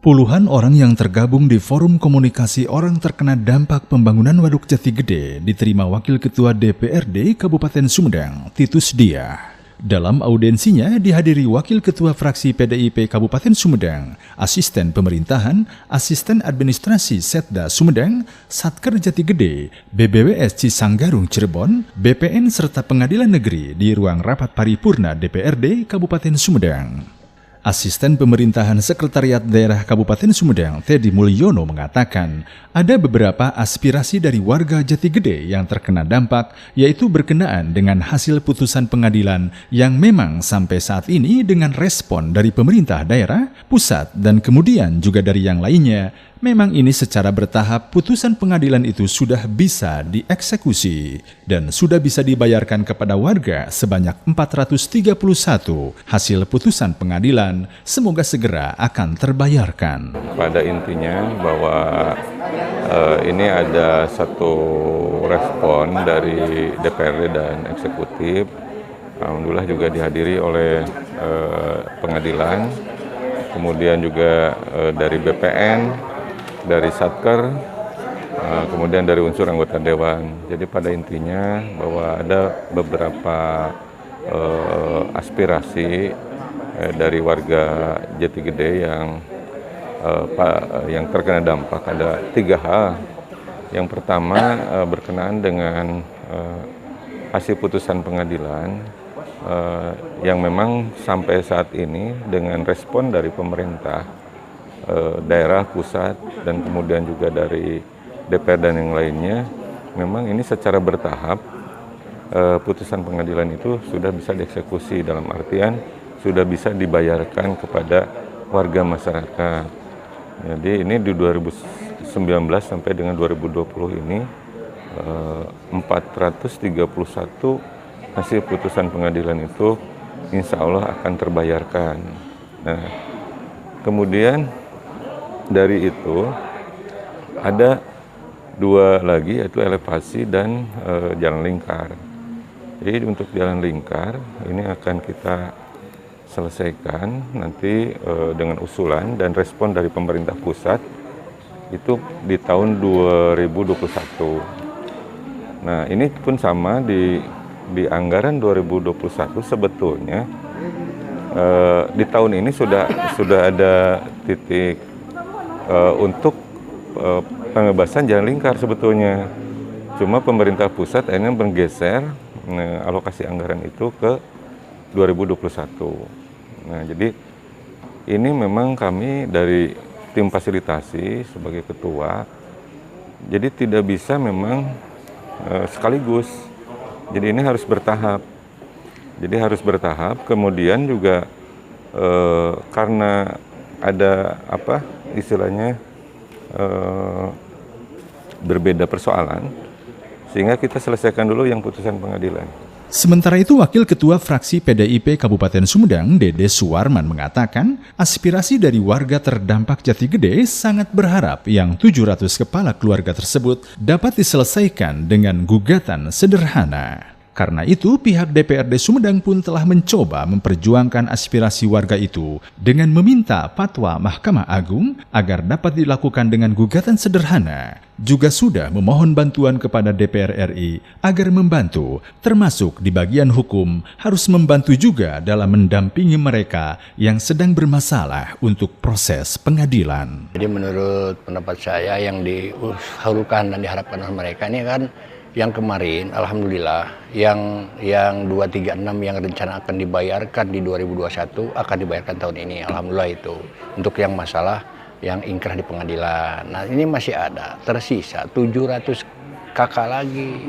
Puluhan orang yang tergabung di Forum Komunikasi Orang Terkena Dampak Pembangunan Waduk Jati Gede diterima Wakil Ketua DPRD Kabupaten Sumedang, Titus Diah. Dalam audensinya dihadiri Wakil Ketua Fraksi PDIP Kabupaten Sumedang, Asisten Pemerintahan, Asisten Administrasi Setda Sumedang, Satker Jati Gede, BBWS Cisanggarung Cirebon, BPN serta Pengadilan Negeri di ruang rapat paripurna DPRD Kabupaten Sumedang. Asisten Pemerintahan Sekretariat Daerah Kabupaten Sumedang, Teddy Mulyono mengatakan, ada beberapa aspirasi dari warga Jati Gede yang terkena dampak, yaitu berkenaan dengan hasil putusan pengadilan yang memang sampai saat ini dengan respon dari pemerintah daerah, pusat, dan kemudian juga dari yang lainnya, memang ini secara bertahap putusan pengadilan itu sudah bisa dieksekusi dan sudah bisa dibayarkan kepada warga sebanyak 431 hasil putusan pengadilan, semoga segera akan terbayarkan. Pada intinya bahwa ini ada satu respon dari DPRD dan eksekutif, alhamdulillah juga dihadiri oleh pengadilan, kemudian juga dari BPN, dari Satker, kemudian dari unsur anggota Dewan. Jadi pada intinya bahwa ada beberapa aspirasi dari warga Jati Gede yang terkena dampak. Ada 3 hal. Yang pertama berkenaan dengan hasil putusan pengadilan yang memang sampai saat ini dengan respon dari pemerintah daerah, pusat, dan kemudian juga dari DPR dan yang lainnya, memang ini secara bertahap putusan pengadilan itu sudah bisa dieksekusi, dalam artian sudah bisa dibayarkan kepada warga masyarakat. Jadi ini di 2019 sampai dengan 2020 ini 431 hasil putusan pengadilan itu insya Allah akan terbayarkan. Nah, kemudian dari itu ada 2 lagi, yaitu elevasi dan jalan lingkar. Jadi untuk jalan lingkar ini akan kita selesaikan nanti dengan usulan dan respon dari pemerintah pusat itu di tahun 2021. Nah ini pun sama di anggaran 2021 sebetulnya di tahun ini sudah ada titik untuk pembebasan jalan lingkar sebetulnya. Cuma pemerintah pusat akhirnya menggeser alokasi anggaran itu ke 2021. Nah, jadi ini memang kami dari tim fasilitasi sebagai ketua, jadi tidak bisa memang sekaligus. Jadi ini harus bertahap. Jadi harus bertahap, kemudian juga karena ada istilahnya berbeda persoalan, sehingga kita selesaikan dulu yang putusan pengadilan. Sementara itu, Wakil Ketua Fraksi PDIP Kabupaten Sumedang, Dede Suwarman mengatakan, aspirasi dari warga terdampak Jati Gede sangat berharap yang 700 kepala keluarga tersebut dapat diselesaikan dengan gugatan sederhana. Karena itu, pihak DPRD Sumedang pun telah mencoba memperjuangkan aspirasi warga itu dengan meminta fatwa Mahkamah Agung agar dapat dilakukan dengan gugatan sederhana. Juga sudah memohon bantuan kepada DPR RI agar membantu, termasuk di bagian hukum, harus membantu juga dalam mendampingi mereka yang sedang bermasalah untuk proses pengadilan. Jadi menurut pendapat saya yang diharapkan dan diharapkan oleh mereka ini kan yang kemarin, alhamdulillah, yang 236 yang rencana akan dibayarkan di 2021 akan dibayarkan tahun ini, alhamdulillah itu. Untuk yang masalah yang ingkrah di pengadilan. Nah ini masih ada, tersisa 700 kakak lagi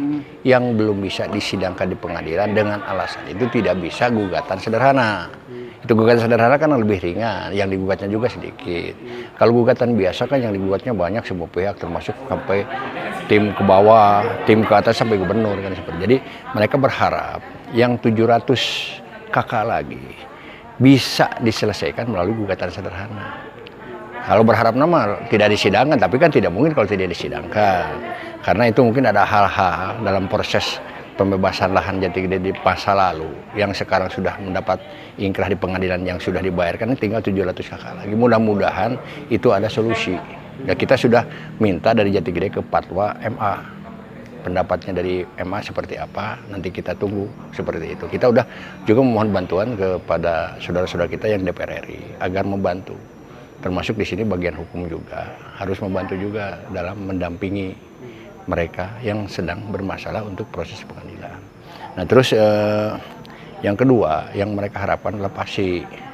yang belum bisa disidangkan di pengadilan dengan alasan itu tidak bisa gugatan sederhana. Itu gugatan sederhana kan lebih ringan, yang digugatnya juga sedikit. Kalau gugatan biasa kan yang digugatnya banyak semua pihak, termasuk sampai tim ke bawah, tim ke atas sampai gubernur kan seperti. Jadi mereka berharap yang 700 kakak lagi bisa diselesaikan melalui gugatan sederhana. Kalau berharap nama tidak disidangkan, tapi kan tidak mungkin kalau tidak disidangkan. Karena itu mungkin ada hal-hal dalam proses pembebasan lahan Jati Gede di masa lalu yang sekarang sudah mendapat ingkrah di pengadilan yang sudah dibayarkan, tinggal 700 kakak lagi. Mudah-mudahan itu ada solusi. Ya, kita sudah minta dari Jati Gede ke Fatwa MA. Pendapatnya dari MA seperti apa, nanti kita tunggu seperti itu. Kita udah juga memohon bantuan kepada saudara-saudara kita yang DPR RI agar membantu. Termasuk di sini bagian hukum juga harus membantu juga dalam mendampingi mereka yang sedang bermasalah untuk proses pengadilan. Nah terus yang kedua yang mereka harapkan LPASI.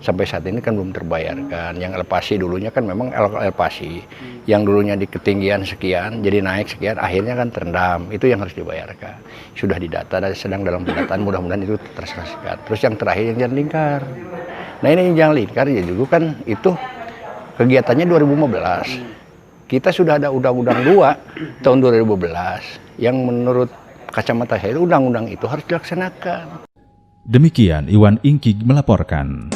Sampai saat ini kan belum terbayarkan. Yang LPASI dulunya kan memang LPASI yang dulunya di ketinggian sekian jadi naik sekian, akhirnya kan terendam. Itu yang harus dibayarkan. Sudah didata dan sedang dalam pendataan, mudah-mudahan itu terselesaikan. Terus yang terakhir yang Jalan Lingkar. Nah ini yang Jalan Lingkar ya juga kan itu kegiatannya 2015. Kita sudah ada Undang-Undang 2 tahun 2012 yang menurut kacamata saya undang-undang itu harus dilaksanakan. Demikian Iwan Ingkig melaporkan.